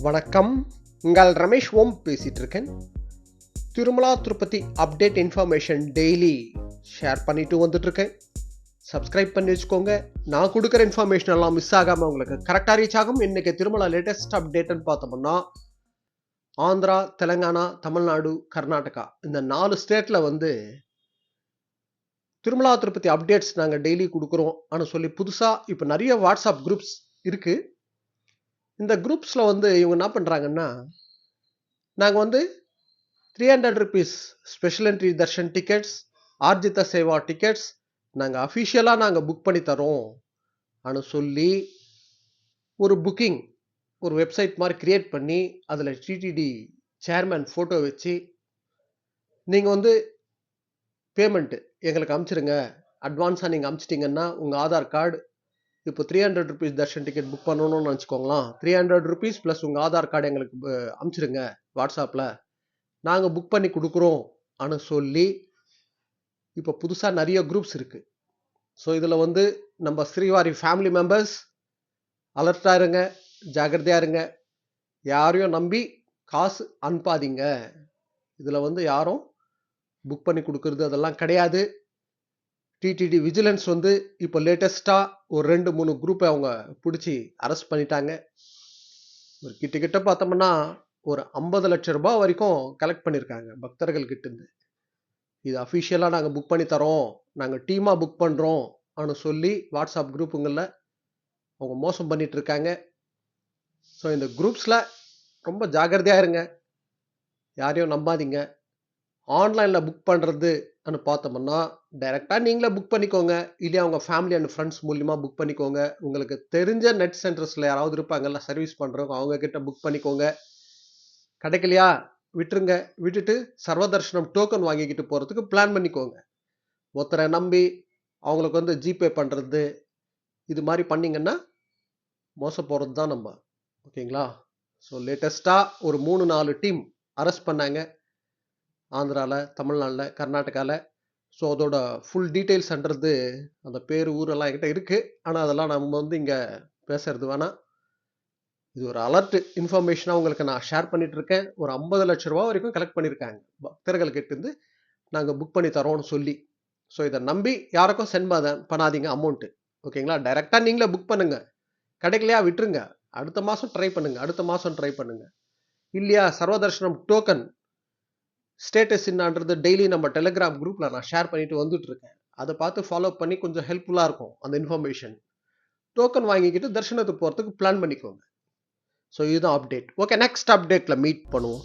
வணக்கம். உங்கள் ரமேஷ் ஓம் பேசிட்டு இருக்கேன். Tirumala Tirupati update information daily share பண்ணிட்டு வந்துட்டு இருக்கேன். சப்ஸ்கிரைப் பண்ணி வச்சுக்கோங்க. நான் கொடுக்குற இன்ஃபர்மேஷன் எல்லாம் மிஸ் ஆகாமல் உங்களுக்கு கரெக்டாக ரீச் ஆகும். இன்னைக்கு திருமலா லேட்டஸ்ட் அப்டேட்னு பார்த்தோம்னா ஆந்திரா, தெலுங்கானா, தமிழ்நாடு, கர்நாடகா இந்த 4 ஸ்டேட்டில் திருமலா திருப்பதி அப்டேட்ஸ் நாங்கள் டெய்லி கொடுக்குறோம் ஆனால் சொல்லி புதுசாக இப்போ நிறைய வாட்ஸ்அப் குரூப்ஸ் இருக்குது. இந்த குரூப்ஸில் இவங்க என்ன பண்ணுறாங்கன்னா, நாங்கள் 300 rupees special entry darshan tickets, Arjitha Seva tickets நாங்கள் அஃபிஷியலாக நாங்கள் புக் பண்ணி தரோம் அப்படின்னு சொல்லி ஒரு புக்கிங் ஒரு வெப்சைட் மாதிரி கிரியேட் பண்ணி அதில் டிடிடி சேர்மேன் ஃபோட்டோ வச்சு நீங்கள் பேமெண்ட்டு எங்களுக்கு அனுப்பிச்சிருங்க, அட்வான்ஸாக நீங்கள் அனுப்பிச்சிட்டிங்கன்னா உங்கள் ஆதார் கார்டு இப்போ 300 rupees தர்ஷன் டிக்கெட் புக் பண்ணணும்னு நினச்சிக்கோங்களேன். 300 rupees ப்ளஸ் உங்கள் ஆதார் கார்டு எங்களுக்கு அனுப்பிச்சிருங்க வாட்ஸ்அப்பில், நாங்கள் புக் பண்ணி கொடுக்குறோம் அப்படின்னு சொல்லி இப்போ புதுசாக நிறைய குரூப்ஸ் இருக்குது. ஸோ இதில் நம்ம ஸ்ரீவாரி ஃபேமிலி மெம்பர்ஸ் அலர்ட்டாக இருங்க, ஜாகிரதையாக இருங்க. யாரையும் நம்பி காசு அனுப்பாதீங்க. இதில் யாரும் புக் பண்ணி கொடுக்கறது அதெல்லாம் கிடையாது. டிடிடி விஜிலன்ஸ் இப்போ லேட்டஸ்ட்டாக ஒரு 2-3 குரூப்பை அவங்க பிடிச்சி அரெஸ்ட் பண்ணிட்டாங்க. ஒரு கிட்ட பார்த்தோம்னா ஒரு 50 லட்சம் ரூபாய் வரைக்கும் கலெக்ட் பண்ணியிருக்காங்க பக்தர்கள் கிட்டேருந்து. இது அஃபிஷியலாக நாங்கள் புக் பண்ணி தரோம், நாங்கள் டீமாக புக் பண்ணுறோம் அப்படின்னு சொல்லி வாட்ஸ்அப் குரூப்புங்களில் அவங்க மோசம் பண்ணிட்டு இருக்காங்க. ஸோ இந்த குரூப்ஸில் ரொம்ப ஜாகிரதையாக இருங்க, யாரையும் நம்பாதீங்க. ஆன்லைனில் புக் பண்ணுறதுன்னு பார்த்தோம்னா டைரெக்டாக நீங்களே புக் பண்ணிக்கோங்க, இல்லையா அவங்க ஃபேமிலி அண்ட் ஃப்ரெண்ட்ஸ் மூலியமாக புக் பண்ணிக்கோங்க. உங்களுக்கு தெரிஞ்ச நெட் சென்டர்ஸில் யாராவது இருப்பாங்கல்ல சர்வீஸ் பண்ணுறவங்க, அவங்கக்கிட்ட புக் பண்ணிக்கோங்க. கிடைக்கலையா விட்டுருங்க, விட்டுட்டு சர்வதர்ஷனம் டோக்கன் வாங்கிக்கிட்டு போகிறதுக்கு பிளான் பண்ணிக்கோங்க. ஒருத்தரை நம்பி அவங்களுக்கு ஜிபே பண்ணுறது இது மாதிரி பண்ணிங்கன்னா மோச போகிறது தான் நம்ம. ஓகேங்களா? ஸோ லேட்டஸ்ட்டாக ஒரு 3-4 டீம் அரெஸ்ட் பண்ணாங்க ஆந்திராவில், தமிழ்நாட்டில், கர்நாடகாவில். ஸோ அதோட ஃபுல் டீட்டெயில்ஸ்ன்றது அந்த பேர் ஊரெல்லாம் என்கிட்ட இருக்குது, ஆனால் அதெல்லாம் நம்ம இங்கே பேசுறது வேணாம். இது ஒரு அலர்ட் இன்ஃபர்மேஷனாக உங்களுக்கு நான் ஷேர் பண்ணிட்டு இருக்கேன். ஒரு 50 லட்சம் ரூபா வரைக்கும் கலெக்ட் பண்ணியிருக்காங்க பக்தர்கள் கிட்டேருந்து, நாங்கள் புக் பண்ணி தரோம்னு சொல்லி. ஸோ இதை நம்பி யாருக்கும் சென்ட் பண்ணாதீங்க அமௌண்ட்டு. ஓகேங்களா? டைரெக்டாக நீங்களே புக் பண்ணுங்க. கிடைக்கலையா விட்டுருங்க, அடுத்த மாதம் ட்ரை பண்ணுங்க. இல்லையா சர்வதர்ஷனம் டோக்கன் ஸ்டேட்டஸ் என்னன்றது டெய்லி நம்ம டெலிகிராம் குரூப்பில் நான் ஷேர் பண்ணிட்டு வந்துட்டு இருக்கேன். அதை பார்த்து ஃபாலோ பண்ணி கொஞ்சம் ஹெல்ப்ஃபுல்லாக இருக்கும் அந்த இன்ஃபர்மேஷன். டோக்கன் வாங்கிக்கிட்டு தர்ஷனத்துக்கு போகிறதுக்கு பிளான் பண்ணிக்கோங்க. ஸோ இதுதான் அப்டேட். ஓகே, நெக்ஸ்ட் அப்டேட்டில் மீட் பண்ணுவோம்.